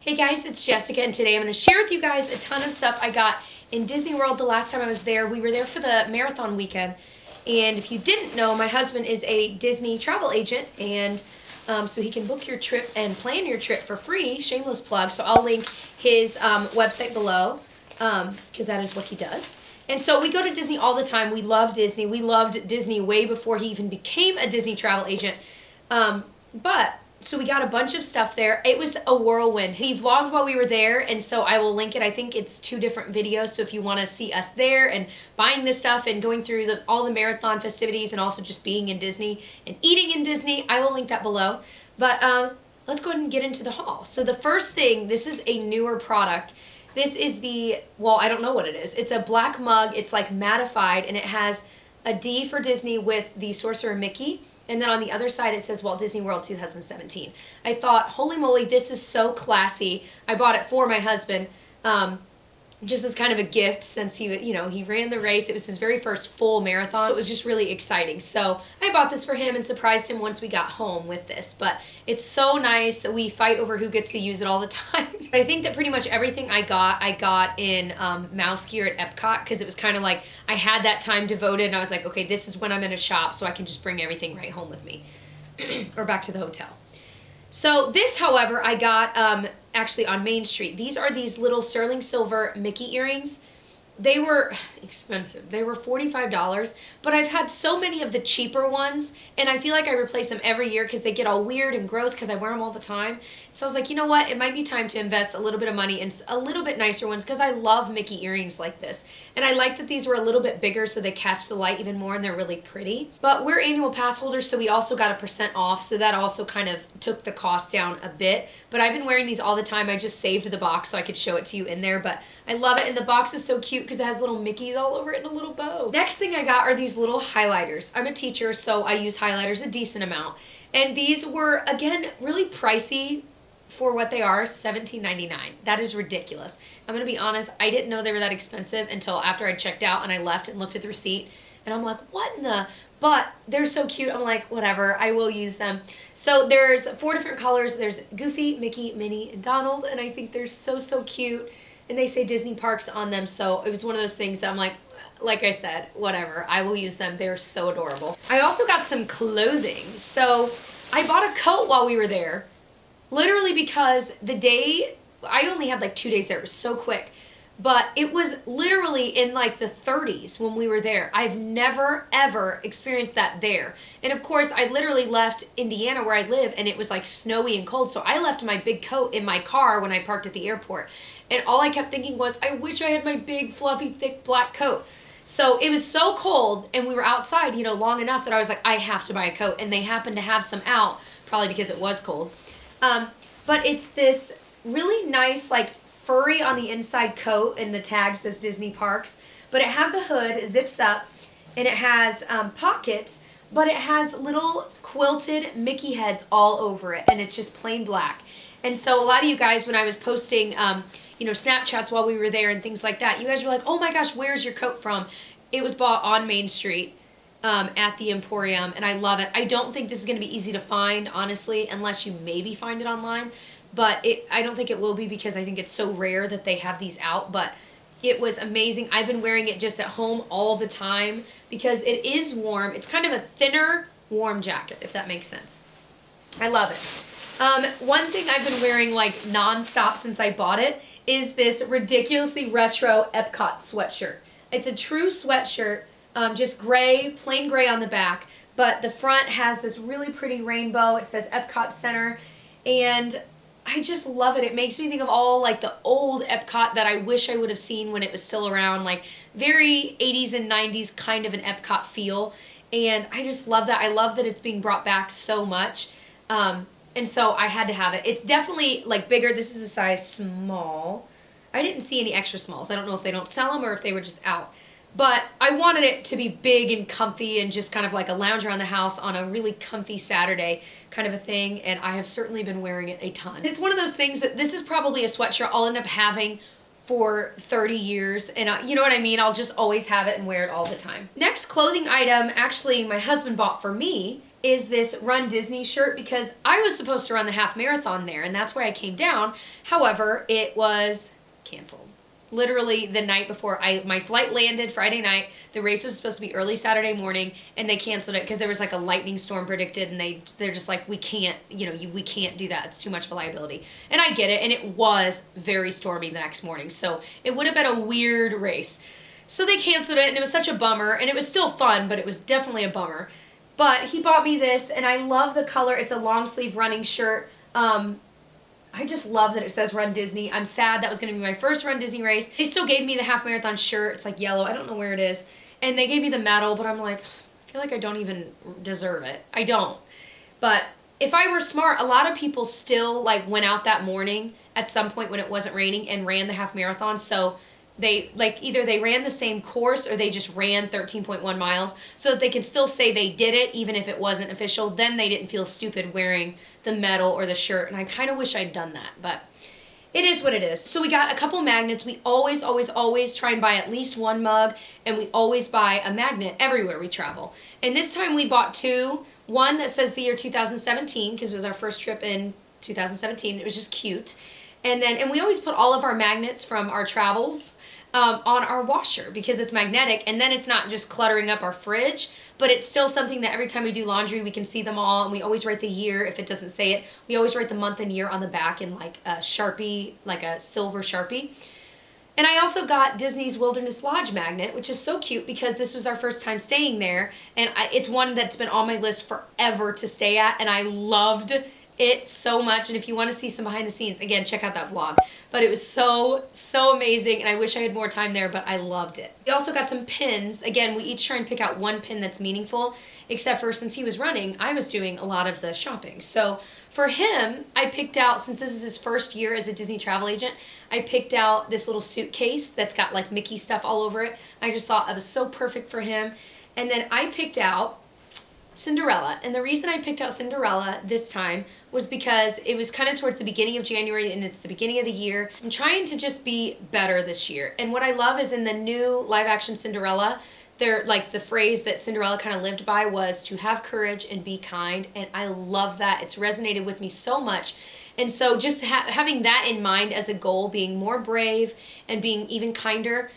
Hey guys, it's Jessica, and today I'm going to share with you guys a ton of stuff I got in Disney World the last time I was there. We were there for the marathon weekend, and if you didn't know, my husband is a Disney travel agent, and so he can book your trip and plan your trip for free. Shameless plug. So I'll link his website below because that is what he does. And so we go to Disney all the time. We love Disney. We loved Disney way before he even became a Disney travel agent. So we got a bunch of stuff there. It was a whirlwind. He vlogged while we were there, and so I will link it. I think it's 2 different videos, so if you want to see us there and buying this stuff and going through all the marathon festivities and also just being in Disney and eating in Disney, I will link that below. But let's go ahead and get into the haul. So the first thing, this is a newer product. This is well, I don't know what it is. It's a black mug. It's like mattified, and it has a D for Disney with the Sorcerer Mickey. And then on the other side, it says Walt Disney World 2017. I thought, holy moly, this is so classy. I bought it for my husband, just as kind of a gift since he ran the race. It was his very first full marathon. It was just really exciting. So I bought this for him and surprised him once we got home with this. But it's so nice. We fight over who gets to use it all the time. I think that pretty much everything I got in Mouse Gear at Epcot, because it was kind of like I had that time devoted and I was like, okay, this is when I'm going to shop, so I can just bring everything right home with me or back to the hotel. So this, however, I got actually on Main Street. These are these little sterling silver Mickey earrings. They were expensive. They were $45, but I've had so many of the cheaper ones, and I feel like I replace them every year because they get all weird and gross because I wear them all the time. So I was like, you know what? It might be time to invest a little bit of money in a little bit nicer ones because I love Mickey earrings like this. And I like that these were a little bit bigger so they catch the light even more and they're really pretty. But we're annual pass holders, so we also got 1% off, so that also kind of took the cost down a bit. But I've been wearing these all the time. I just saved the box so I could show it to you in there, but I love it, and the box is so cute because it has little Mickeys all over it and a little bow. Next thing I got are these little highlighters. I'm a teacher, so I use highlighters a decent amount. And these were, again, really pricey for what they are, $17.99. That is ridiculous. I'm going to be honest, I didn't know they were that expensive until after I checked out and I left and looked at the receipt. And I'm like, what in the... But they're so cute. I'm like, whatever, I will use them. So there's 4 different colors. There's Goofy, Mickey, Minnie, and Donald. And I think they're so, so cute. And they say Disney Parks on them. So it was one of those things that I'm like I said, whatever, I will use them. They're so adorable. I also got some clothing. So I bought a coat while we were there. Literally because I only had like 2 days there. It was so quick. But it was literally in like the 30s when we were there. I've never, ever experienced that there. And of course, I literally left Indiana where I live and it was like snowy and cold. So I left my big coat in my car when I parked at the airport. And all I kept thinking was, I wish I had my big, fluffy, thick black coat. So it was so cold and we were outside, long enough that I was like, I have to buy a coat. And they happened to have some out, probably because it was cold. But it's this really nice, like, furry on the inside coat, and the tag says Disney Parks, but it has a hood, it zips up, and it has pockets, but it has little quilted Mickey heads all over it, and it's just plain black. And so a lot of you guys, when I was posting Snapchats while we were there and things like that, you guys were like, oh my gosh, where's your coat from? It was bought on Main Street at the Emporium, and I love it. I don't think this is going to be easy to find, honestly, unless you maybe find it online. But I don't think it will be because I think it's so rare that they have these out. But it was amazing. I've been wearing it just at home all the time because it is warm. It's kind of a thinner, warm jacket, if that makes sense. I love it. One thing I've been wearing like nonstop since I bought it is this ridiculously retro Escott Sweatshirt. It's a true sweatshirt, just gray, plain gray on the back. But the front has this really pretty rainbow. It says Epcot Center. And I just love it. It makes me think of all like the old Epcot that I wish I would have seen when it was still around, like very 80s and 90s kind of an Epcot feel. And I just love that. I love that it's being brought back so much. And so I had to have it. It's definitely like bigger. This is a size small. I didn't see any extra smalls. I don't know if they don't sell them or if they were just out. But I wanted it to be big and comfy and just kind of like a lounge around the house on a really comfy Saturday kind of a thing. And I have certainly been wearing it a ton. It's one of those things that this is probably a sweatshirt I'll end up having for 30 years. And you know what I mean? I'll just always have it and wear it all the time. Next clothing item, actually my husband bought for me, is this Rundisney shirt because I was supposed to run the half marathon there, and that's why I came down. However, it was canceled. Literally the night before my flight landed Friday night. The race was supposed to be early Saturday morning, and they canceled it because there was like a lightning storm predicted, and they're just like, we can't, we can't do that. It's too much of a liability. And I get it, and it was very stormy the next morning, so it would have been a weird race. So they canceled it, and it was such a bummer, and it was still fun, but it was definitely a bummer. But he bought me this, and I love the color. It's a long sleeve running shirt. I just love that it says Rundisney. I'm sad that was going to be my first Rundisney race. They still gave me the half marathon shirt. It's like yellow. I don't know where it is. And they gave me the medal, but I'm like, I feel like I don't even deserve it. I don't. But if I were smart, a lot of people still like went out that morning at some point when it wasn't raining and ran the half marathon. So they either they ran the same course or they just ran 13.1 miles so that they could still say they did it even if it wasn't official. Then they didn't feel stupid wearing the medal or the shirt, and I kind of wish I'd done that, but it is what it is. So we got a couple magnets. We always try and buy at least one mug, and we always buy a magnet everywhere we travel. And this time we bought two. One that says the year 2017 because it was our first trip in 2017. It was just cute. And we always put all of our magnets from our travels on our washer because it's magnetic, and then it's not just cluttering up our fridge, but it's still something that every time we do laundry we can see them all, and we always write the year. If it doesn't say it, we always write the month and year on the back in like a Sharpie, like a silver Sharpie. And I also got Disney's Wilderness Lodge magnet, which is so cute because this was our first time staying there, and it's one that's been on my list forever to stay at, and I loved it so much. And if you want to see some behind the scenes, again, check out that vlog. But it was so amazing, and I wish I had more time there, but I loved it. We also got some pins. Again, we each try and pick out one pin that's meaningful, except for since he was running, I was doing a lot of the shopping. So for him, I picked out, since this is his first year as a Disney travel agent, I picked out this little suitcase that's got like Mickey stuff all over it. I just thought it was so perfect for him. And then I picked out Cinderella, and the reason I picked out Cinderella this time was because it was kind of towards the beginning of January and it's the beginning of the year. I'm trying to just be better this year, and what I love is in the new live action Cinderella, they're like the phrase that Cinderella kind of lived by was to have courage and be kind, and I love that. It's resonated with me so much. And so just having that in mind as a goal, being more brave and being even kinder,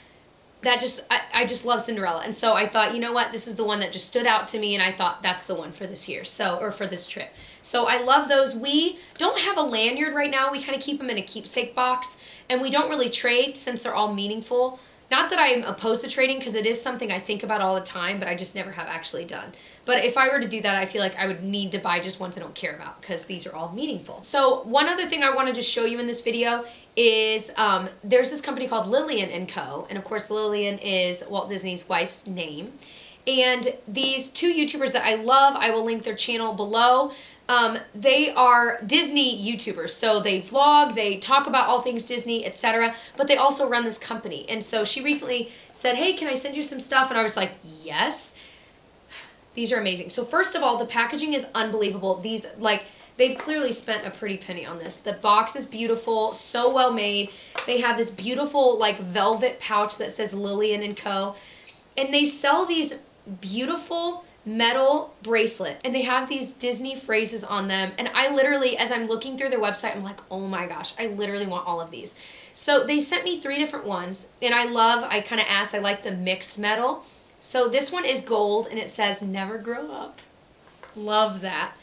that just, I just love Cinderella. And so I thought, you know what, this is the one that just stood out to me, and I thought that's the one for this year, or for this trip. So I love those. We don't have a lanyard right now. We kind of keep them in a keepsake box, and we don't really trade since they're all meaningful. Not that I'm opposed to trading, because it is something I think about all the time, but I just never have actually done. But if I were to do that, I feel like I would need to buy just ones I don't care about, because these are all meaningful. So one other thing I wanted to show you in this video is there's this company called Lillian Co. And of course Lillian is Walt Disney's wife's name. And these two YouTubers that I love, I will link their channel below. They are Disney YouTubers, so they vlog, they talk about all things Disney, etc. But they also run this company. And so she recently said, hey, can I send you some stuff? And I was like, yes. These are amazing. So first of all, the packaging is unbelievable. These, like, they've clearly spent a pretty penny on this. The box is beautiful, so well made. They have this beautiful, like, velvet pouch that says Lillian Co. And they sell these beautiful metal bracelet, and they have these Disney phrases on them, and I literally, as I'm looking through their website, I'm like, oh my gosh, I literally want all of these. So they sent me 3 different ones, and I kind of asked, I like the mixed metal. So this one is gold, and it says never grow up. Love that.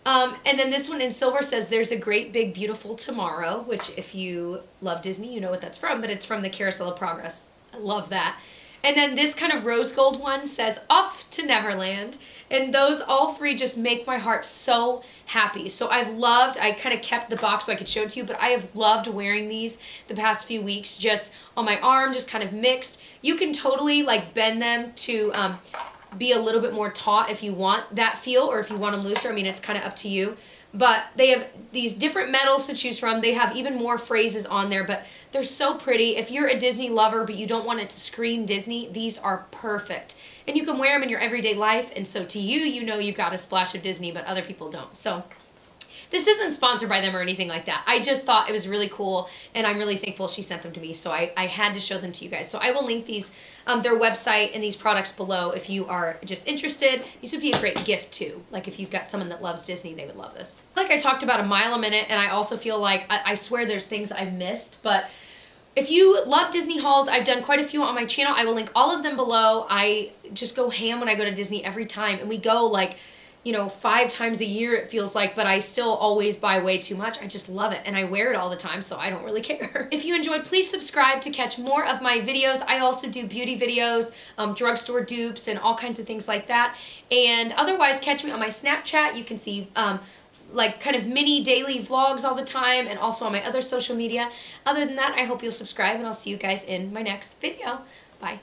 And then this one in silver says there's a great big beautiful tomorrow, which if you love Disney, you know what that's from, but it's from the Carousel of Progress. I love that. And then this kind of rose gold one says off to Neverland. And those all 3 just make my heart so happy. So I kind of kept the box so I could show it to you, but I have loved wearing these the past few weeks just on my arm, just kind of mixed. You can totally like bend them to be a little bit more taut if you want that feel, or if you want them looser. I mean, it's kind of up to you. But they have these different metals to choose from. They have even more phrases on there, but they're so pretty. If you're a Disney lover, but you don't want it to scream Disney, these are perfect. And you can wear them in your everyday life, and so to you, you know you've got a splash of Disney, but other people don't. So This isn't sponsored by them or anything like that. I just thought it was really cool, and I'm really thankful she sent them to me, so I had to show them to you guys. So I will link these, their website and these products below if you are just interested. These would be a great gift too. Like if you've got someone that loves Disney, they would love this. Like I talked about a mile a minute, and I also feel like, I swear there's things I've missed, but if you love Disney hauls, I've done quite a few on my channel. I will link all of them below. I just go ham when I go to Disney every time, and we go like, you know, 5 times a year it feels like, but I still always buy way too much. I just love it, and I wear it all the time, so I don't really care. If you enjoyed, please subscribe to catch more of my videos. I also do beauty videos, drugstore dupes, and all kinds of things like that. And otherwise, catch me on my Snapchat. You can see like kind of mini daily vlogs all the time, and also on my other social media. Other than that, I hope you'll subscribe, and I'll see you guys in my next video. Bye.